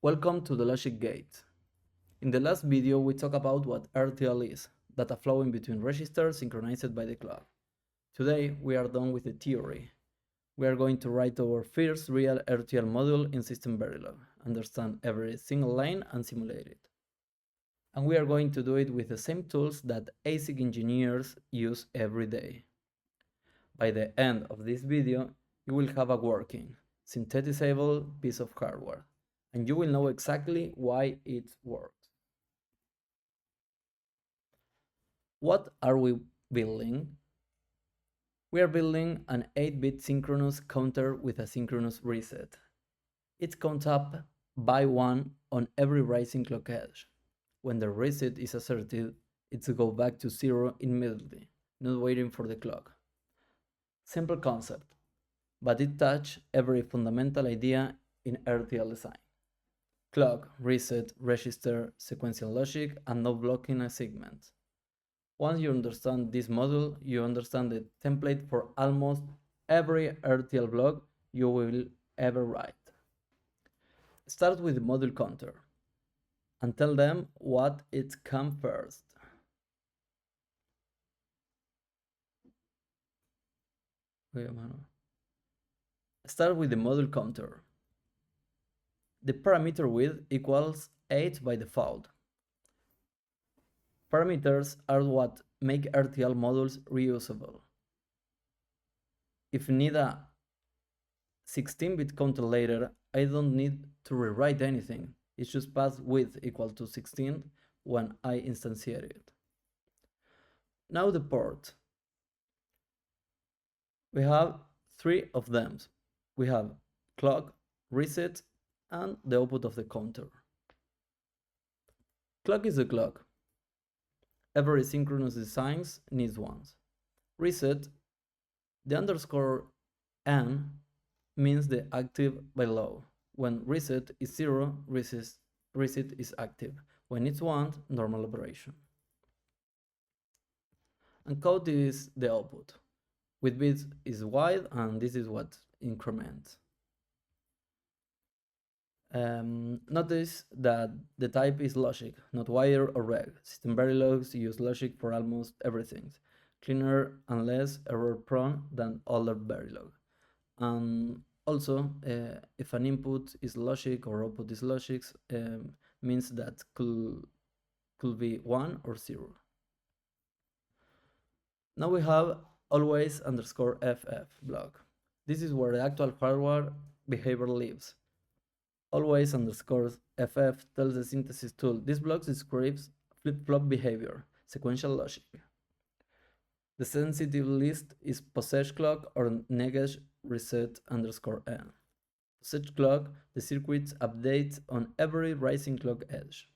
Welcome to the logic gate. In the last video we talked about what RTL is, data flowing between registers synchronized by the clock. Today we are done with the theory. We are going to write our first real RTL module in SystemVerilog, understand every single line and simulate it. And we are going to do it with the same tools that ASIC engineers use every day. By the end of this video, you will have a working, synthesizable piece of hardware, and you will know exactly why it works. What are we building? We are building an 8-bit synchronous counter with a synchronous reset. It counts up by 1 on every rising clock edge. When the reset is asserted, it goes back to 0 immediately, not waiting for the clock. Simple concept, but it touches every fundamental idea in RTL design. Clock, reset, register, sequential logic, and no blocking a segment. Once you understand this module, you understand the template for almost every RTL block you will ever write. Start with the module counter and tell them what it comes first. Start with the module counter. The parameter width equals 8 by default. Parameters are what make RTL modules reusable. If I need a 16-bit counter later, I don't need to rewrite anything. It just pass width equal to 16 when I instantiate it. Now the port. We have 3 of them. We have clock, reset, and the output of the counter. Clock is a clock. Every synchronous design needs one. Reset, the underscore n means the active by low. When reset is 0, reset is active. When it's 1, normal operation. And code is the output. With bits is wide, and this is what increments. Notice that the type is logic, not wire or reg. SystemVerilogs use logic for almost everything, cleaner and less error prone than older Verilog. And also, if an input is logic or output is logic, means that could be 1 or 0. Now we have always underscore FF block. This is where the actual hardware behavior lives. Always underscore FF tells the synthesis tool this block describes flip-flop behavior, sequential logic. The sensitive list is possessed clock or negate reset underscore n. Possessed clock, the circuit updates on every rising clock edge.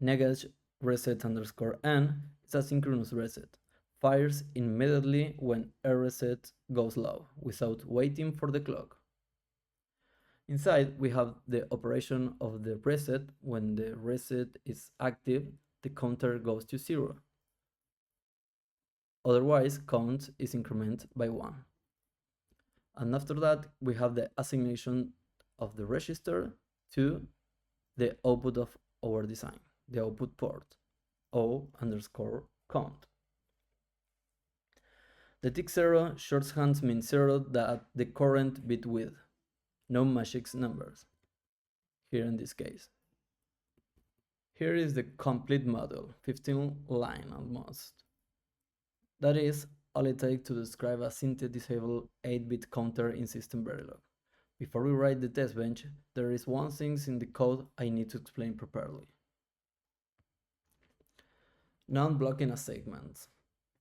Negate reset underscore n is a synchronous reset. Fires immediately when a reset goes low, without waiting for the clock. Inside, we have the operation of the reset. When the reset is active, the counter goes to 0. Otherwise, count is incremented by 1. And after that, we have the assignation of the register to the output of our design, the output port, O underscore count. The tick 0 shorthand means 0 that the current bit width. No magic numbers, here in this case. Here is the complete module, 15 line almost. That is all it takes to describe a synthesizable 8-bit counter in SystemVerilog. Before we write the test bench, there is one thing in the code I need to explain properly. Non-blocking assignments.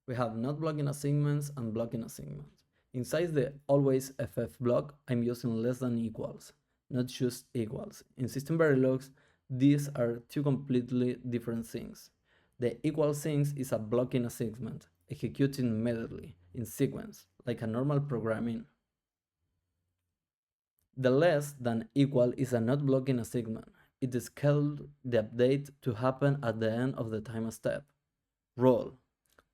We have not blocking assignments and blocking assignments. Inside the always FF block, I'm using less than equals, not just equals. In SystemVerilogs, these are two completely different things. The equal things is a blocking assignment, executing immediately, in sequence, like a normal programming. The less than equal is a not blocking assignment. It is scheduled the update to happen at the end of the time step. Rule.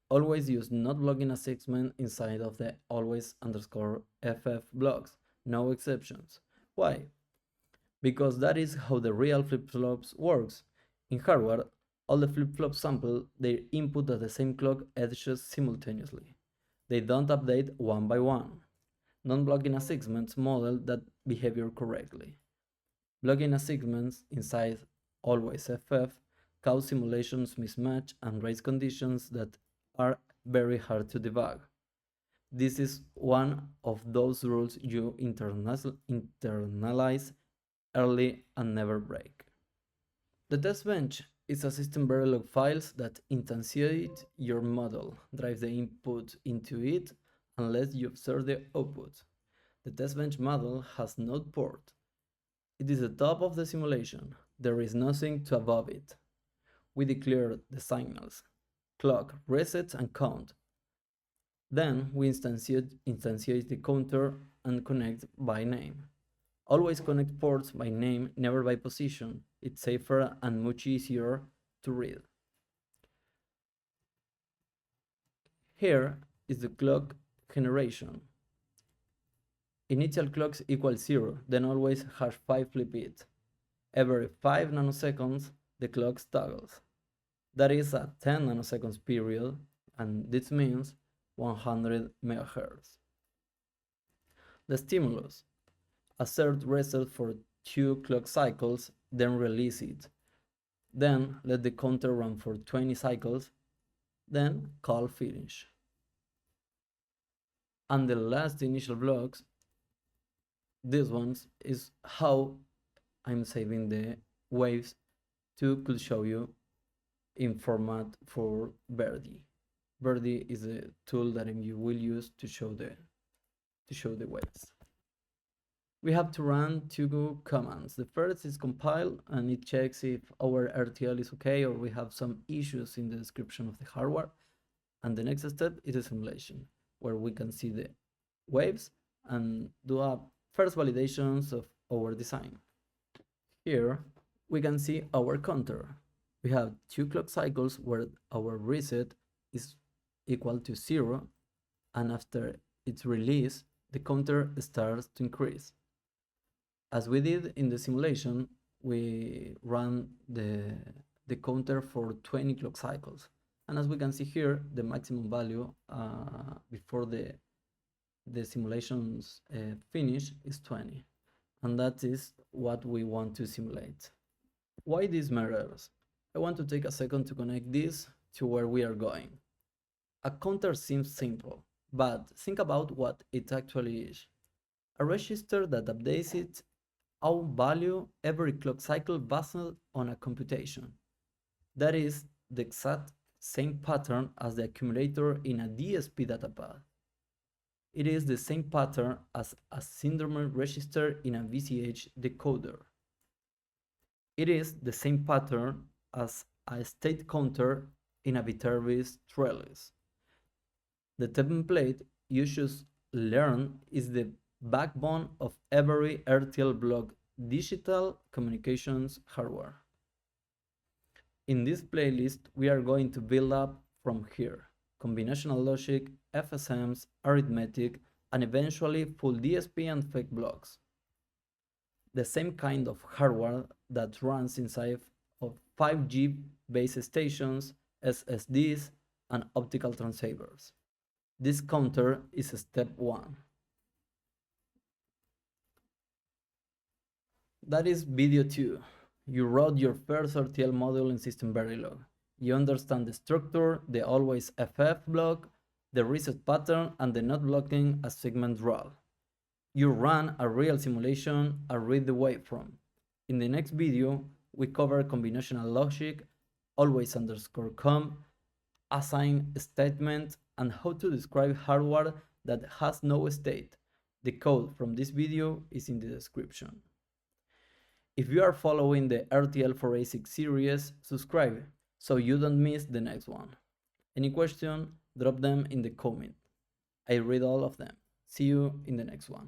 Always use not blocking assignment inside of the always underscore FF blocks, no exceptions. Why? because that is how the real flip-flops works. In hardware, all the flip-flops sample their input at the same clock edges simultaneously. They don't update one by one, non-blocking assignments model that behavior correctly. Blocking assignments inside always FF cause simulations mismatch and raise conditions that are very hard to debug. This is one of those rules you internalize early and never break. The test bench is a SystemVerilog files that instantiate your model, drive the input into it, and lets you observe the output. The test bench model has no port. It is the top of the simulation. There is nothing to above it. We declare the signals, clock, resets, and count. Then we instantiate the counter and connect by name. Always connect ports by name, never by position. It's safer and much easier to read. Here is the clock generation. Initial clocks equal 0, then always #5 flip it. Every 5 nanoseconds, the clock toggles. That is a 10 nanoseconds period, and this means 100 MHz. The stimulus. Assert reset for 2 clock cycles, then release it. Then let the counter run for 20 cycles, then call finish. And the last initial blocks, this ones is how I'm saving the waves to could show you in format for Verdi. Verdi is a tool that you will use to show the waves. We have to run 2 commands. The first is compile, and it checks if our RTL is okay or we have some issues in the description of the hardware. And the next step is a simulation, where we can see the waves and do a first validations of our design. Here we can see our counter. We have 2 clock cycles where our reset is equal to 0, and after its release, the counter starts to increase. As we did in the simulation, we ran the counter for 20 clock cycles. And as we can see here, the maximum value before the simulations finish is 20. And that is what we want to simulate. Why this matters? I want to take a second to connect this to where we are going. A counter seems simple, but think about what it actually is. A register that updates its own value every clock cycle based on a computation. That is the exact same pattern as the accumulator in a DSP data path. It is the same pattern as a syndrome register in a VCH decoder. It is the same pattern as a state counter in a Viterbi's trellis. The template you should learn is the backbone of every RTL block digital communications hardware. In this playlist, we are going to build up from here: combinational logic, FSMs, arithmetic, and eventually full DSP and FEC blocks. The same kind of hardware that runs inside of 5G base stations, SSDs, and optical transceivers. This counter is step 1. That is video 2. You wrote your first RTL module in SystemVerilog. You understand the structure, the always FF block, the reset pattern, and the not blocking a segment rule. You run a real simulation and read the waveform. In the next video, we cover combinational logic, always underscore com, assign statement, and how to describe hardware that has no state. The code from this video is in the description. If you are following the RTL for ASIC series, subscribe so you don't miss the next one. Any question, drop them in the comment. I read all of them. See you in the next one.